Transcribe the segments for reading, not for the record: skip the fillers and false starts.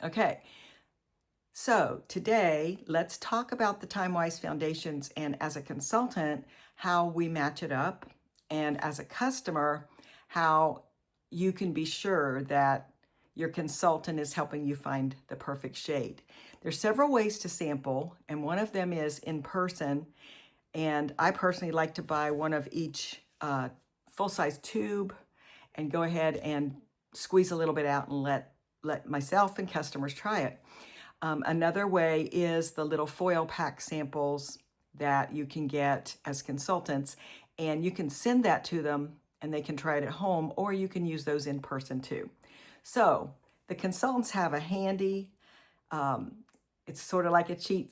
Okay, so today let's talk about the TimeWise foundations and as a consultant, how we match it up, and as a customer, how you can be sure that your consultant is helping you find the perfect shade. There's several ways to sample, and one of them is in person. And I personally like to buy one of each full-size tube and go ahead and squeeze a little bit out and let myself and customers try it. Another way is the little foil pack samples that you can get as consultants, and you can send that to them and they can try it at home, or you can use those in person too. So the consultants have a handy, it's sort of like a cheat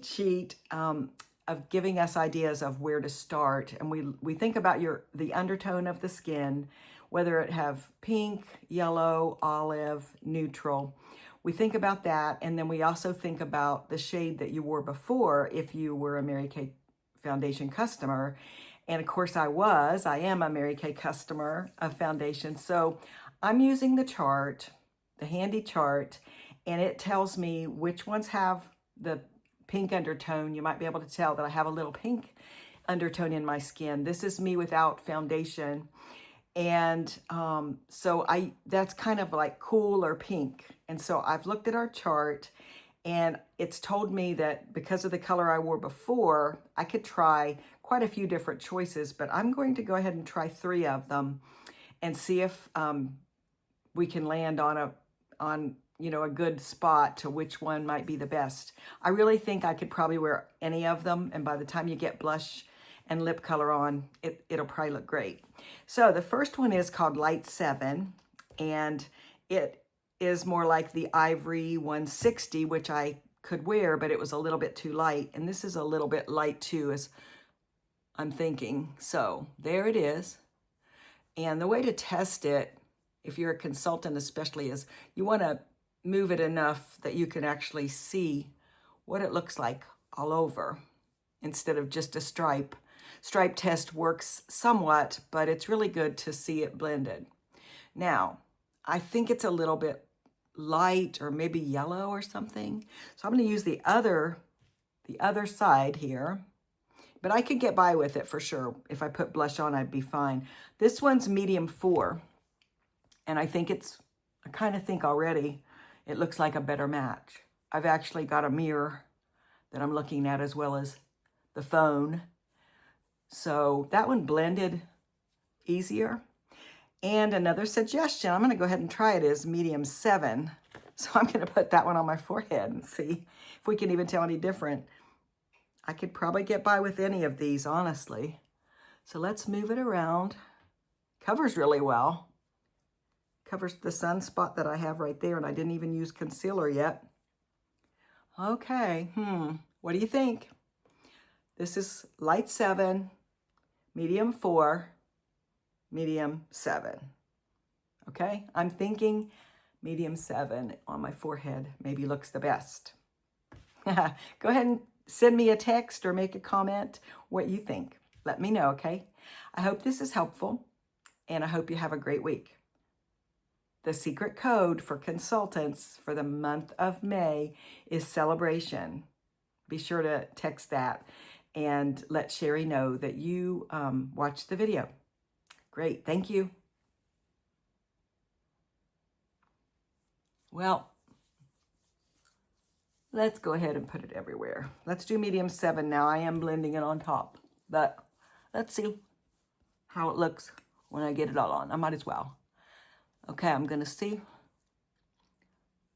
sheet of giving us ideas of where to start. And we think about the undertone of the skin, whether it have pink, yellow, olive, neutral. We think about that, and then we also think about the shade that you wore before if you were a Mary Kay Foundation customer. And of course I am a Mary Kay customer of foundation. So I'm using the chart, the handy chart, and it tells me which ones have the pink undertone. You might be able to tell that I have a little pink undertone in my skin. This is me without foundation. And so that's kind of like cool or pink. And so I've looked at our chart, and it's told me that because of the color I wore before, I could try quite a few different choices, but I'm going to go ahead and try 3 of them and see if we can land on a good spot to which one might be the best. I really think I could probably wear any of them, and by the time you get blush and lip color on, it'll probably look great. So the first one is called Light 7, and it is more like the Ivory 160, which I could wear, but it was a little bit too light, and this is a little bit light too, as I'm thinking. So there it is. And the way to test it, if you're a consultant especially, is you want to move it enough that you can actually see what it looks like all over instead of just a stripe. Stripe test works somewhat, but it's really good to see it blended. Now, I think it's a little bit light or maybe yellow or something. So I'm going to use the other side here, but I could get by with it for sure. If I put blush on, I'd be fine. This one's medium 4, and I kind of think already it looks like a better match. I've actually got a mirror that I'm looking at as well as the phone. So that one blended easier. And another suggestion, I'm going to go ahead and try it, is medium 7. So I'm going to put that one on my forehead and see if we can even tell any different. I could probably get by with any of these, honestly. So let's move it around. Covers really well. Covers the sunspot that I have right there, and I didn't even use concealer yet. Okay, what do you think? This is Light 7, medium 4, medium 7. Okay, I'm thinking medium 7 on my forehead maybe looks the best. Go ahead and send me a text or make a comment what you think. Let me know, okay? I hope this is helpful, and I hope you have a great week. The secret code for consultants for the month of May is celebration. Be sure to text that and let Sherry know that you watched the video. Great, thank you. Well, let's go ahead and put it everywhere. Let's do medium 7 now. I am blending it on top, but let's see how it looks when I get it all on. I might as well. Okay, I'm gonna see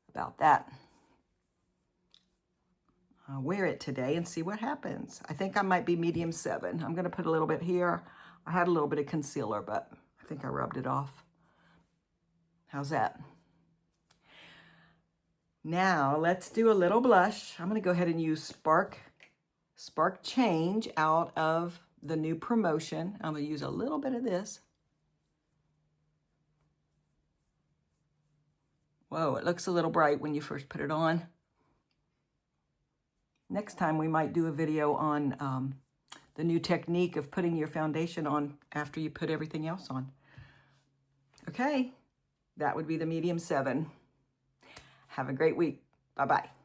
about that. I'll wear it today and see what happens. I think I might be medium 7. I'm gonna put a little bit here. I had a little bit of concealer, but I think I rubbed it off. How's that? Now let's do a little blush. I'm gonna go ahead and use Spark Change out of the new promotion. I'm gonna use a little bit of this. Whoa, it looks a little bright when you first put it on. Next time we might do a video on the new technique of putting your foundation on after you put everything else on. Okay, that would be the medium 7. Have a great week. Bye-bye.